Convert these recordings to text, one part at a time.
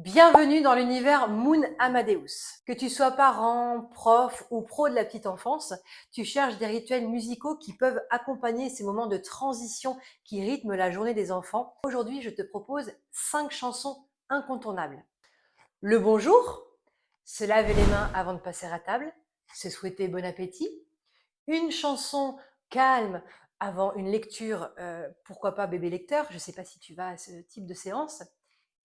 Bienvenue dans l'univers Moon Amadeus. Que tu sois parent, prof ou pro de la petite enfance, tu cherches des rituels musicaux qui peuvent accompagner ces moments de transition qui rythment la journée des enfants. Aujourd'hui, je te propose 5 chansons incontournables. Le bonjour, se laver les mains avant de passer à table, se souhaiter bon appétit. Une chanson calme avant une lecture, pourquoi pas bébé lecteur, je ne sais pas si tu vas à ce type de séance.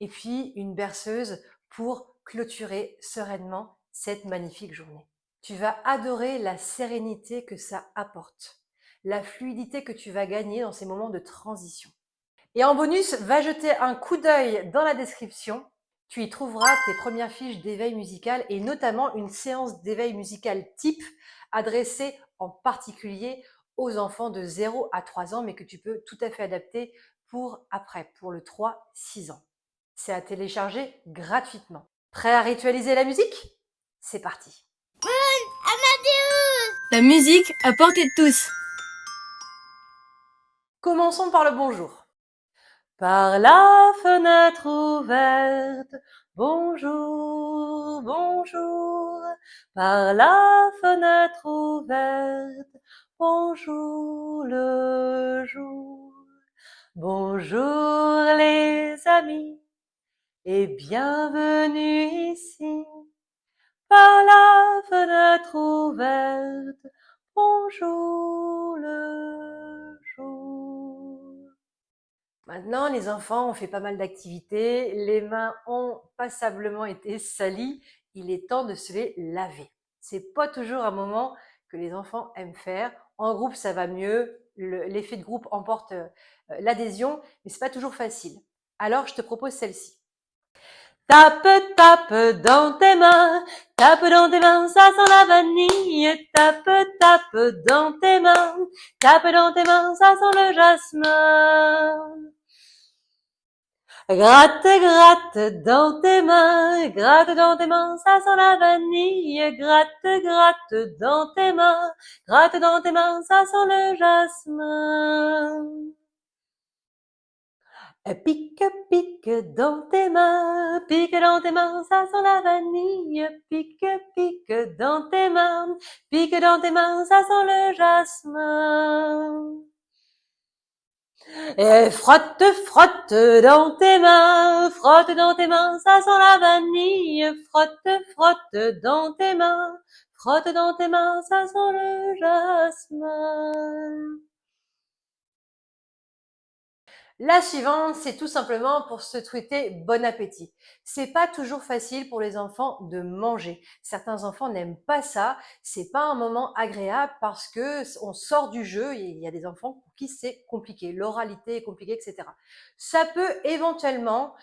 Et puis une berceuse pour clôturer sereinement cette magnifique journée. Tu vas adorer la sérénité que ça apporte, la fluidité que tu vas gagner dans ces moments de transition. Et en bonus, va jeter un coup d'œil dans la description. Tu y trouveras tes premières fiches d'éveil musical et notamment une séance d'éveil musical type adressée en particulier aux enfants de 0 à 3 ans, mais que tu peux tout à fait adapter pour après, pour le 3-6 ans. C'est à télécharger gratuitement. Prêt à ritualiser la musique? C'est parti. La musique à portée de tous. Commençons par le bonjour. Par la fenêtre ouverte, bonjour, bonjour. Par la fenêtre ouverte, bonjour le jour. Bonjour les amis et bienvenue ici. Par la fenêtre ouverte, bonjour le jour. Maintenant, les enfants ont fait pas mal d'activités, les mains ont passablement été salies, il est temps de se les laver. C'est pas toujours un moment que les enfants aiment faire. En groupe, ça va mieux, l'effet de groupe emporte l'adhésion, mais c'est pas toujours facile. Alors, je te propose celle-ci. Tape, tape dans tes mains, ça sent la vanille. Tape, tape dans tes mains, ça sent le jasmin. Gratte, gratte dans tes mains, ça sent la vanille. Gratte, gratte dans tes mains, ça sent le jasmin. Pique, pique dans tes mains, ça sent la vanille. Pique, pique dans tes mains, ça sent le jasmin. Et frotte, frotte dans tes mains, ça sent la vanille. Frotte, frotte dans tes mains, ça sent le jasmin. La suivante, c'est tout simplement pour se souhaiter bon appétit. C'est pas toujours facile pour les enfants de manger. Certains enfants n'aiment pas ça. C'est pas un moment agréable parce que on sort du jeu. Il y a des enfants pour qui c'est compliqué. L'oralité est compliquée, etc. Ça peut éventuellement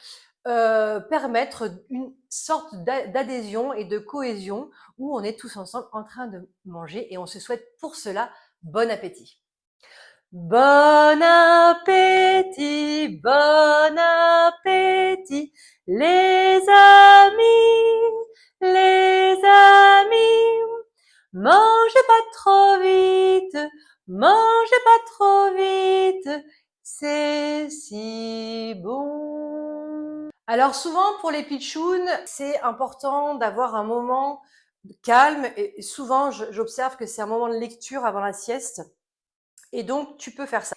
permettre une sorte d'adhésion et de cohésion où on est tous ensemble en train de manger et on se souhaite pour cela bon appétit. Bon appétit, les amis, mangez pas trop vite, c'est si bon. Alors souvent pour les pitchouns, c'est important d'avoir un moment calme et souvent j'observe que c'est un moment de lecture avant la sieste. Et donc, tu peux faire ça.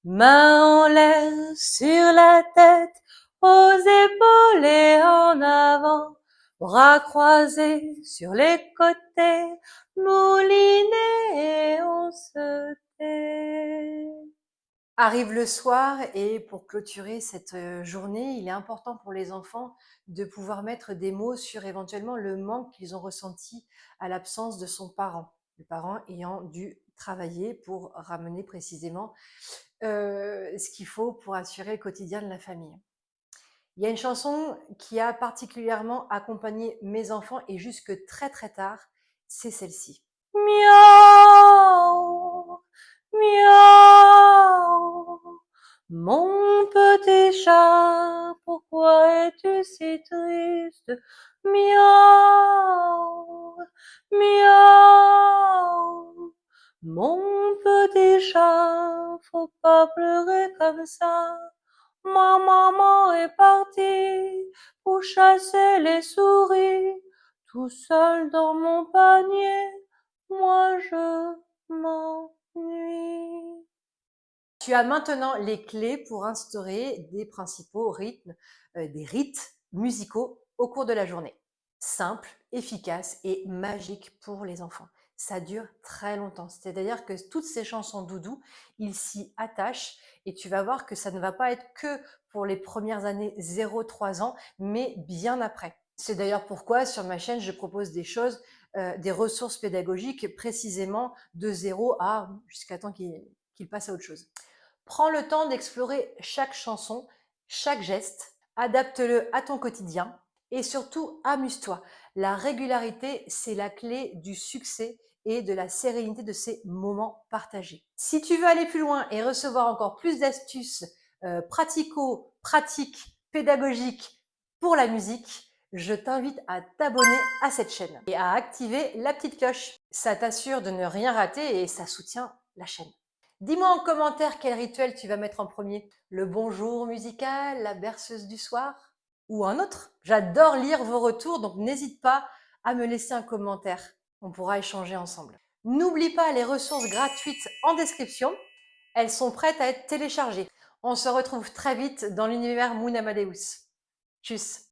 Main en l'air, sur la tête, aux épaules et en avant, bras croisés sur les côtés, moulinés et on se tait. Arrive le soir et pour clôturer cette journée, il est important pour les enfants de pouvoir mettre des mots sur éventuellement le manque qu'ils ont ressenti à l'absence de son parent, le parent ayant dû travailler pour ramener précisément ce qu'il faut pour assurer le quotidien de la famille. Il y a une chanson qui a particulièrement accompagné mes enfants et jusque très très tard, c'est celle-ci. Miaou, miaou, mon petit chat, pourquoi es-tu si triste? Miaou, miaou, mon petit chat, faut pas pleurer comme ça. Ma maman est partie pour chasser les souris, tout seul dans mon panier, moi je m'ennuie. Tu as maintenant les clés pour instaurer des principaux rythmes, des rites musicaux au cours de la journée. Simple, efficace et magique pour les enfants. Ça dure très longtemps. C'est-à-dire que toutes ces chansons doudou, ils s'y attachent et tu vas voir que ça ne va pas être que pour les premières années 0-3 ans, mais bien après. C'est d'ailleurs pourquoi sur ma chaîne, je propose des choses, des ressources pédagogiques précisément de 0 à jusqu'à temps qu'il passe à autre chose. Prends le temps d'explorer chaque chanson, chaque geste, adapte-le à ton quotidien et surtout amuse-toi. La régularité, c'est la clé du succès et de la sérénité de ces moments partagés. Si tu veux aller plus loin et recevoir encore plus d'astuces pratico-pratiques, pédagogiques pour la musique, je t'invite à t'abonner à cette chaîne et à activer la petite cloche. Ça t'assure de ne rien rater et ça soutient la chaîne. Dis-moi en commentaire quel rituel tu vas mettre en premier. Le bonjour musical, la berceuse du soir ou un autre. J'adore lire vos retours, donc n'hésite pas à me laisser un commentaire. On pourra échanger ensemble. N'oublie pas les ressources gratuites en description. Elles sont prêtes à être téléchargées. On se retrouve très vite dans l'univers Moon Amadeus. Tchuss!